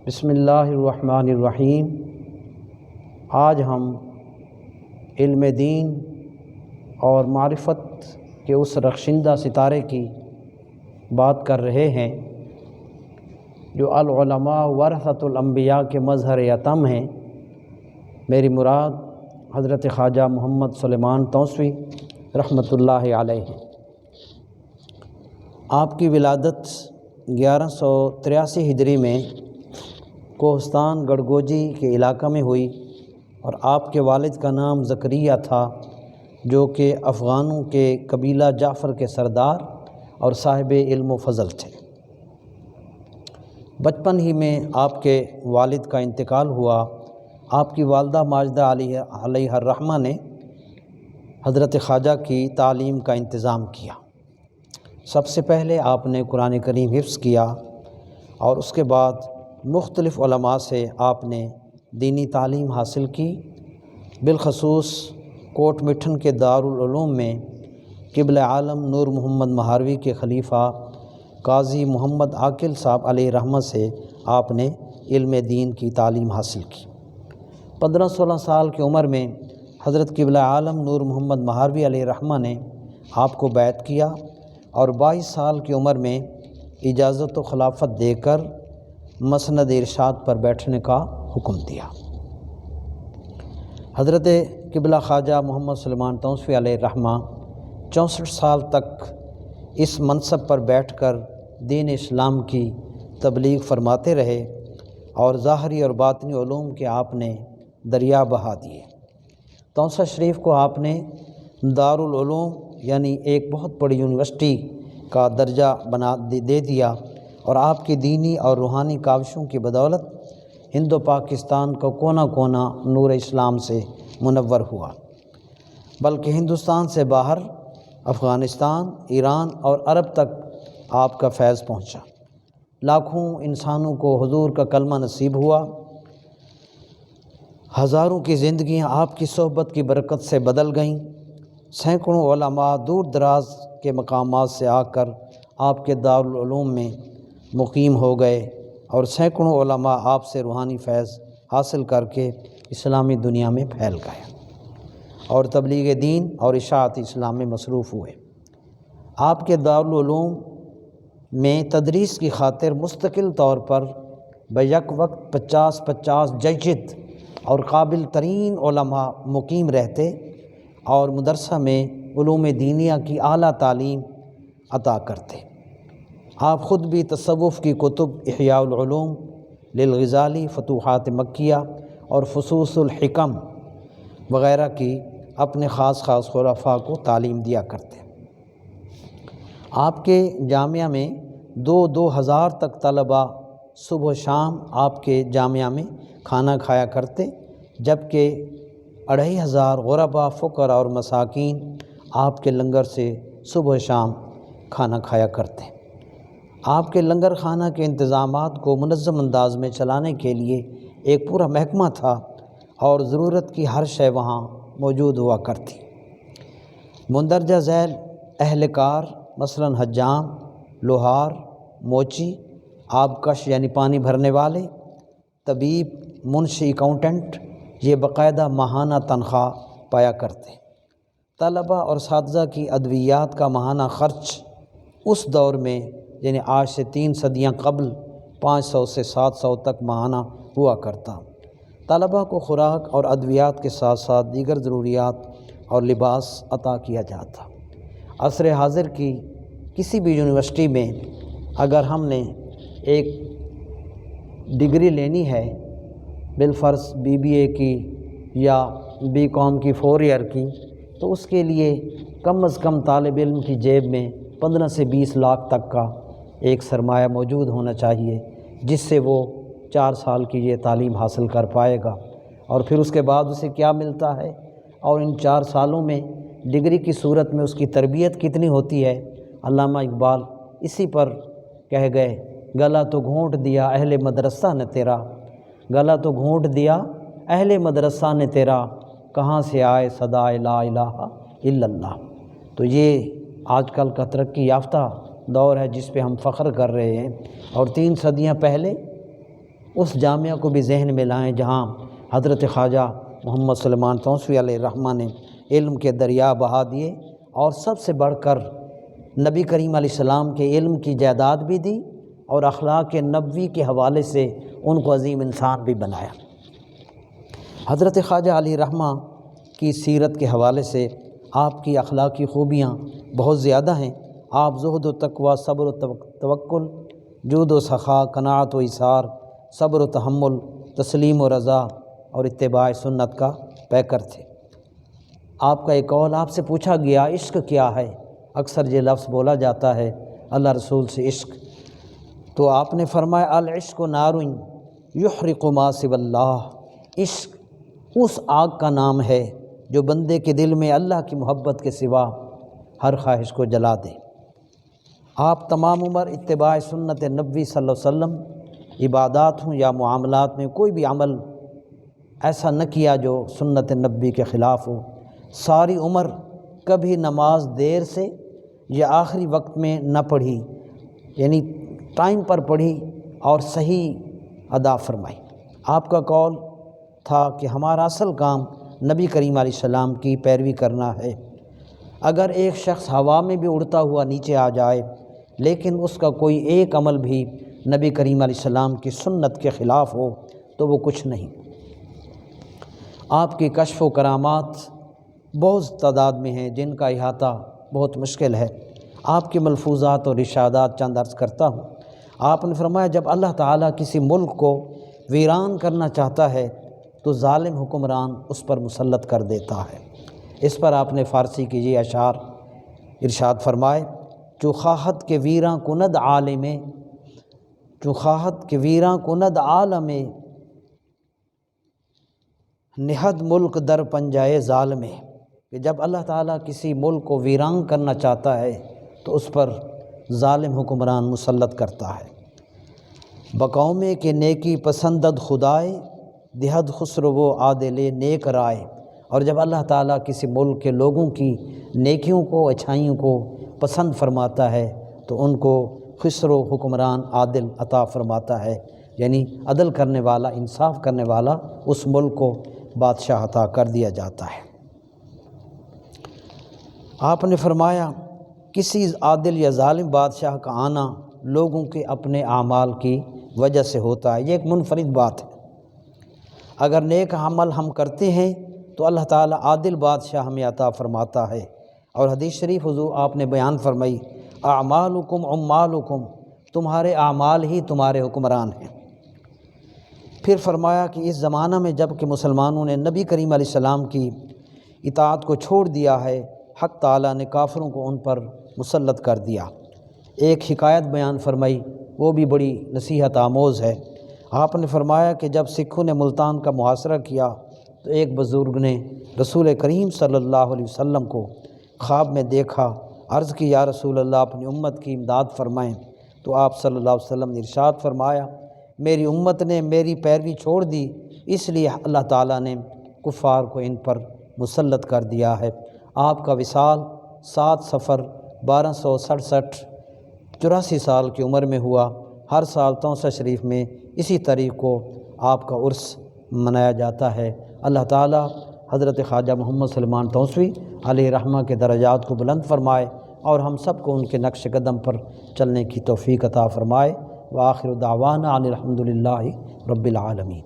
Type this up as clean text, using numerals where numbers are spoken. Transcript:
بسم اللہ الرحمن الرحیم۔ آج ہم علم دین اور معرفت کے اس رخشندہ ستارے کی بات کر رہے ہیں جو العلماء ورثۃ الانبیاء کے مظہر اتم ہیں۔ میری مراد حضرت خواجہ محمد سلیمان توسوی رحمۃ اللہ علیہ۔ آپ کی ولادت 1183 ہجری میں کوہستان گڑگوجی کے علاقہ میں ہوئی، اور آپ کے والد کا نام زکریا تھا، جو کہ افغانوں کے قبیلہ جعفر کے سردار اور صاحب علم و فضل تھے۔ بچپن ہی میں آپ کے والد کا انتقال ہوا۔ آپ کی والدہ ماجدہ علیہ الرحمہ نے حضرت خواجہ کی تعلیم کا انتظام کیا۔ سب سے پہلے آپ نے قرآن کریم حفظ کیا، اور اس کے بعد مختلف علماء سے آپ نے دینی تعلیم حاصل کی۔ بالخصوص کوٹ مٹھن کے دارالعلوم میں قبلہ عالم نور محمد مہاروی کے خلیفہ قاضی محمد عاقل صاحب علیہ رحمہ سے آپ نے علم دین کی تعلیم حاصل کی۔ 15-16 سال کی عمر میں حضرت قبلہ عالم نور محمد مہاروی علیہ رحمہ نے آپ کو بیعت کیا، اور 22 سال کی عمر میں اجازت و خلافت دے کر مسند ارشاد پر بیٹھنے کا حکم دیا۔ حضرت قبلہ خواجہ محمد سلیمان توسوی علیہ رحمہ 64 سال تک اس منصب پر بیٹھ کر دین اسلام کی تبلیغ فرماتے رہے، اور ظاہری اور باطنی علوم کے آپ نے دریا بہا دیے۔ توسہ شریف کو آپ نے دارالعلوم یعنی ایک بہت بڑی یونیورسٹی کا درجہ دے دیا، اور آپ کی دینی اور روحانی کاوشوں کی بدولت ہند و پاکستان کا کونا کونا نور اسلام سے منور ہوا، بلکہ ہندوستان سے باہر افغانستان، ایران اور عرب تک آپ کا فیض پہنچا۔ لاکھوں انسانوں کو حضور کا کلمہ نصیب ہوا۔ ہزاروں کی زندگیاں آپ کی صحبت کی برکت سے بدل گئیں۔ سینکڑوں علماء دور دراز کے مقامات سے آ کر آپ کے دارالعلوم میں مقیم ہو گئے، اور سینکڑوں علماء آپ سے روحانی فیض حاصل کر کے اسلامی دنیا میں پھیل گئے، اور تبلیغ دین اور اشاعت اسلام میں مصروف ہوئے۔ آپ کے دارالعلوم میں تدریس کی خاطر مستقل طور پر بیک وقت 50 جید اور قابل ترین علماء مقیم رہتے، اور مدرسہ میں علوم دینیہ کی اعلیٰ تعلیم عطا کرتے۔ آپ خود بھی تصوف کی کتب احیاء العلوم للغزالی، فتوحات مکیہ اور فصوص الحکم وغیرہ کی اپنے خاص خلفاء کو تعلیم دیا کرتے۔ آپ کے جامعہ میں 2,000 تک طلباء صبح و شام آپ کے جامعہ میں کھانا کھایا کرتے، جبکہ 2,500 غرباء، فقراء اور مساکین آپ کے لنگر سے صبح و شام کھانا کھایا کرتے۔ آپ کے لنگر خانہ کے انتظامات کو منظم انداز میں چلانے کے لیے ایک پورا محکمہ تھا، اور ضرورت کی ہر شے وہاں موجود ہوا کرتی۔ مندرجہ ذیل اہلکار مثلاً حجام، لوہار، موچی، آبکش یعنی پانی بھرنے والے، طبیب، منشی، اکاؤنٹنٹ، یہ باقاعدہ ماہانہ تنخواہ پایا کرتے۔ طلباء اور اساتذہ کی ادویات کا ماہانہ خرچ اس دور میں یعنی آج سے 3 صدیاں قبل 500 سے 700 تک ماہانہ ہوا کرتا۔ طلباء کو خوراک اور ادویات کے ساتھ ساتھ دیگر ضروریات اور لباس عطا کیا جاتا۔ عصر حاضر کی کسی بھی یونیورسٹی میں اگر ہم نے ایک ڈگری لینی ہے، بالفرض BBA کی یا BCom کی 4 ایئر کی، تو اس کے لیے کم از کم طالب علم کی جیب میں 15 سے 20 لاکھ تک کا ایک سرمایہ موجود ہونا چاہیے، جس سے وہ 4 سال کی یہ تعلیم حاصل کر پائے گا۔ اور پھر اس کے بعد اسے کیا ملتا ہے، اور ان 4 سالوں میں ڈگری کی صورت میں اس کی تربیت کتنی ہوتی ہے۔ علامہ اقبال اسی پر کہہ گئے، گلا تو گھونٹ دیا اہل مدرسہ نے تیرا، گلا تو گھونٹ دیا اہل مدرسہ نے تیرا، کہاں سے آئے صدائے لا الہ الا اللہ۔ تو یہ آج کل کا ترقی یافتہ دور ہے جس پہ ہم فخر کر رہے ہیں، اور 3 صدیاں پہلے اس جامعہ کو بھی ذہن میں لائیں جہاں حضرت خواجہ محمد سلیمان توسوی علیہ الرحمہ نے علم کے دریا بہا دیے اور سب سے بڑھ کر نبی کریم علیہ السلام کے علم کی جائیداد بھی دی اور اخلاق نبوی کے حوالے سے ان کو عظیم انسان بھی بنایا۔ حضرت خواجہ علیہ الرحمہ کی سیرت کے حوالے سے آپ کی اخلاقی خوبیاں بہت زیادہ ہیں۔ آپ زہد و تقوی، صبر و توکل، جود و سخا، قناعت و ایثار، صبر و تحمل، تسلیم و رضا اور اتباع سنت کا پیکر تھے۔ آپ کا ایک قول، آپ سے پوچھا گیا عشق کیا ہے؟ اکثر یہ لفظ بولا جاتا ہے اللہ رسول سے عشق، تو آپ نے فرمایا العشق نار یحرق ما سوی اللہ، عشق اس آگ کا نام ہے جو بندے کے دل میں اللہ کی محبت کے سوا ہر خواہش کو جلا دے۔ آپ تمام عمر اتباع سنت نبوی صلی اللہ علیہ وسلم، عبادات ہوں یا معاملات میں کوئی بھی عمل ایسا نہ کیا جو سنت نبوی کے خلاف ہو۔ ساری عمر کبھی نماز دیر سے یا آخری وقت میں نہ پڑھی، یعنی ٹائم پر پڑھی اور صحیح ادا فرمائی۔ آپ کا قول تھا کہ ہمارا اصل کام نبی کریم علیہ السلام کی پیروی کرنا ہے۔ اگر ایک شخص ہوا میں بھی اڑتا ہوا نیچے آ جائے لیکن اس کا کوئی ایک عمل بھی نبی کریم علیہ السلام کی سنت کے خلاف ہو تو وہ کچھ نہیں۔ آپ کی کشف و کرامات بہت تعداد میں ہیں جن کا احاطہ بہت مشکل ہے۔ آپ کے ملفوظات اور ارشادات چند عرض کرتا ہوں۔ آپ نے فرمایا جب اللہ تعالیٰ کسی ملک کو ویران کرنا چاہتا ہے تو ظالم حکمران اس پر مسلط کر دیتا ہے۔ اس پر آپ نے فارسی کے یہ اشعار ارشاد فرمائے، چو خواہد کے ویراں کند عالم، چو خواہد کے ویراں کند عالم، نہد ملک در پنجائے ظالم، کہ جب اللہ تعالیٰ کسی ملک کو ویران کرنا چاہتا ہے تو اس پر ظالم حکمران مسلط کرتا ہے۔ بقومے کے نیکی پسندد خدائے، دہد خسرو و عادل نیک رائے، اور جب اللہ تعالیٰ کسی ملک کے لوگوں کی نیکیوں کو، اچھائیوں کو پسند فرماتا ہے تو ان کو خسرو حکمران عادل عطا فرماتا ہے، یعنی عدل کرنے والا، انصاف کرنے والا اس ملک کو بادشاہ عطا کر دیا جاتا ہے۔ آپ نے فرمایا کسی عادل یا ظالم بادشاہ کا آنا لوگوں کے اپنے اعمال کی وجہ سے ہوتا ہے، یہ ایک منفرد بات ہے۔ اگر نیک عمل ہم کرتے ہیں تو اللہ تعالیٰ عادل بادشاہ ہمیں عطا فرماتا ہے، اور حدیث شریف حضور آپ نے بیان فرمائی اعمالکم عمالکم، تمہارے اعمال ہی تمہارے حکمران ہیں۔ پھر فرمایا کہ اس زمانہ میں جب کہ مسلمانوں نے نبی کریم علیہ السلام کی اطاعت کو چھوڑ دیا ہے، حق تعالیٰ نے کافروں کو ان پر مسلط کر دیا۔ ایک حکایت بیان فرمائی، وہ بھی بڑی نصیحت آموز ہے۔ آپ نے فرمایا کہ جب سکھوں نے ملتان کا محاصرہ کیا تو ایک بزرگ نے رسول کریم صلی اللہ علیہ وسلم کو خواب میں دیکھا، عرض کی یا رسول اللہ اپنی امت کی امداد فرمائیں، تو آپ صلی اللہ علیہ وسلم نے ارشاد فرمایا میری امت نے میری پیروی چھوڑ دی، اس لیے اللہ تعالیٰ نے کفار کو ان پر مسلط کر دیا ہے۔ آپ کا وصال 7 صفر 1267 84 سال کی عمر میں ہوا۔ ہر سال 64 شریف میں اسی تاریخ کو آپ کا عرس منایا جاتا ہے۔ اللہ تعالیٰ حضرت خواجہ محمد سلیمان توسوی علیہ الرحمہ کے درجات کو بلند فرمائے اور ہم سب کو ان کے نقش قدم پر چلنے کی توفیق عطا فرمائے۔ وآخر دعوانا ان الحمد للہ رب العالمین۔